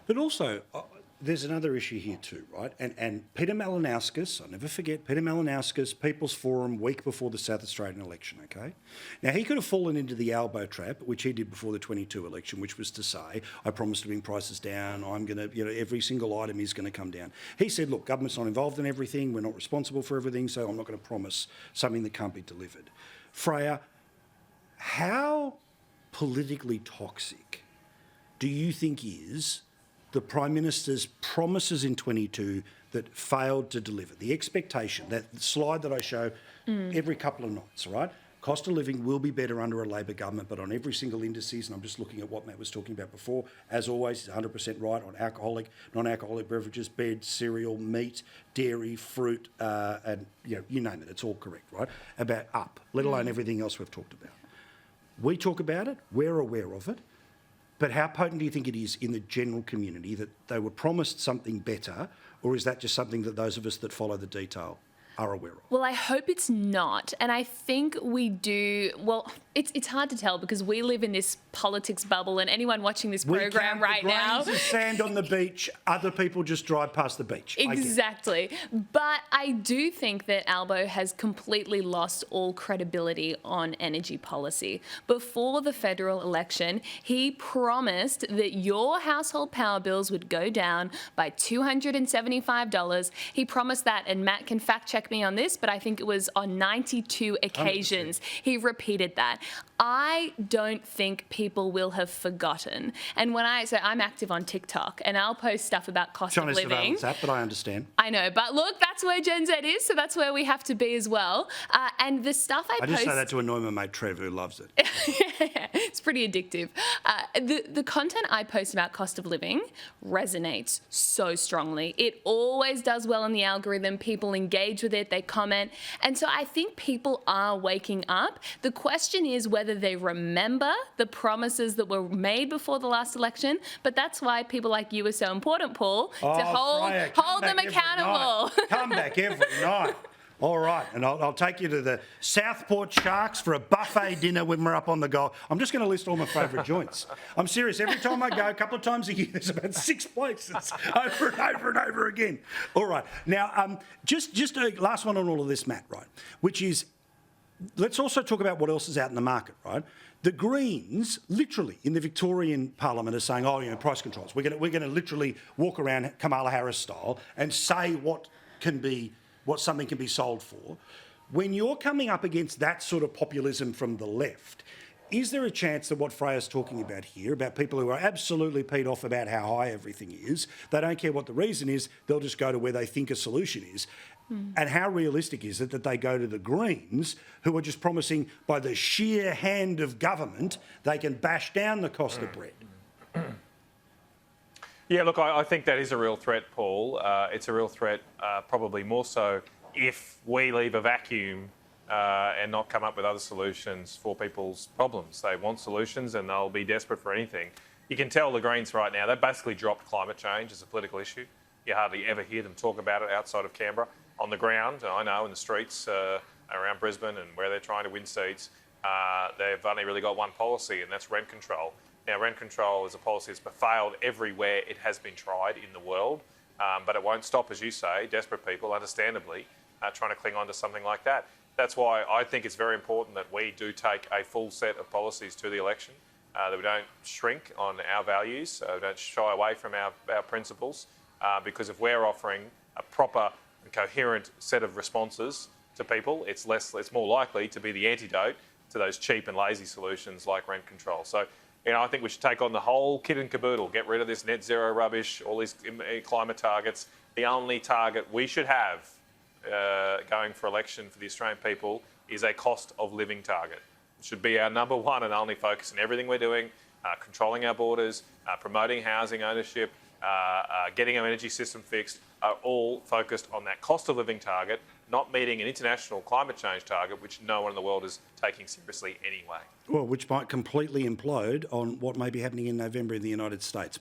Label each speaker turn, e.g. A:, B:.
A: But also, there's another issue here too, right? And Peter Malinauskas, I'll never forget, Peter Malinauskas, People's Forum, week before the South Australian election, okay? Now, he could have fallen into the elbow trap, which he did before the 22 election, which was to say, I promised to bring prices down, I'm going to, every single item is going to come down. He said, look, government's not involved in everything, we're not responsible for everything, so I'm not going to promise something that can't be delivered. Freya, how politically toxic do you think is the Prime Minister's promises in 22 that failed to deliver? The expectation, that slide that I show every couple of nights, right? Cost of living will be better under a Labor government, but on every single indices, and I'm just looking at what Matt was talking about before, as always, he's 100% right on alcoholic, non-alcoholic beverages, bed, cereal, meat, dairy, fruit, and you name it, it's all correct, right? About up, let alone everything else we've talked about. We talk about it, we're aware of it, but how potent do you think it is in the general community that they were promised something better, or is that just something that those of us that follow the detail are aware of?
B: Well, I hope it's not. And I think we do. Well, it's hard to tell because we live in this politics bubble, and anyone watching this program right now.
A: We count the grains of sand on the beach. Other people just drive past the beach.
B: Exactly. But I do think that Albo has completely lost all credibility on energy policy. Before the federal election, he promised that your household power bills would go down by $275. He promised that, and Matt can fact check me on this, but I think it was on 92 occasions 100%. He repeated that. I don't think people will have forgotten. And so I'm active on TikTok, and I'll post stuff about cost of living.
A: China's surveillance app, but I understand.
B: I know, but look, that's where Gen Z is, so that's where we have to be as well. And the stuff I post...
A: I just say that to annoy my mate Trev, who loves it.
B: It's pretty addictive. The content I post about cost of living resonates so strongly. It always does well in the algorithm. People engage with it, they comment. And so I think people are waking up. The question is whether they remember the promises that were made before the last election. But that's why people like you are so important, Paul, to hold them accountable.
A: Come back every night. All right, and I'll take you to the Southport Sharks for a buffet dinner when we're up on the goal. I'm just going to list all my favourite joints. I'm serious. Every time I go, a couple of times a year, there's about 6 places over and over and over again. All right. Now, just a last one on all of this, Matt, right, which is, let's also talk about what else is out in the market, right? The Greens, literally, in the Victorian Parliament are saying, price controls. We're going to literally walk around Kamala Harris style and say what something can be sold for. When you're coming up against that sort of populism from the left, is there a chance that what Freya's talking about here, about people who are absolutely peed off about how high everything is, they don't care what the reason is, they'll just go to where they think a solution is? And how realistic is it that they go to the Greens, who are just promising by the sheer hand of government they can bash down the cost of bread?
C: Yeah, look, I think that is a real threat, Paul. It's a real threat, probably more so if we leave a vacuum and not come up with other solutions for people's problems. They want solutions and they'll be desperate for anything. You can tell the Greens right now, they've basically dropped climate change as a political issue. You hardly ever hear them talk about it outside of Canberra. On the ground, I know, in the streets around Brisbane and where they're trying to win seats, they've only really got one policy, and that's rent control. Now, rent control is a policy that's failed everywhere it has been tried in the world, but it won't stop, as you say, desperate people, understandably, trying to cling on to something like that. That's why I think it's very important that we do take a full set of policies to the election, that we don't shrink on our values, we don't shy away from our principles, because if we're offering a proper and coherent set of responses to people, it's more likely to be the antidote to those cheap and lazy solutions like rent control. So, I think we should take on the whole kit and caboodle, get rid of this net zero rubbish, all these climate targets. The only target we should have going for election for the Australian people is a cost of living target. It should be our number one and only focus in everything we're doing, controlling our borders, promoting housing ownership, getting our energy system fixed, are all focused on that cost of living target, not meeting an international climate change target, which no one in the world is taking seriously anyway.
A: Well, which might completely implode on what may be happening in November in the United States.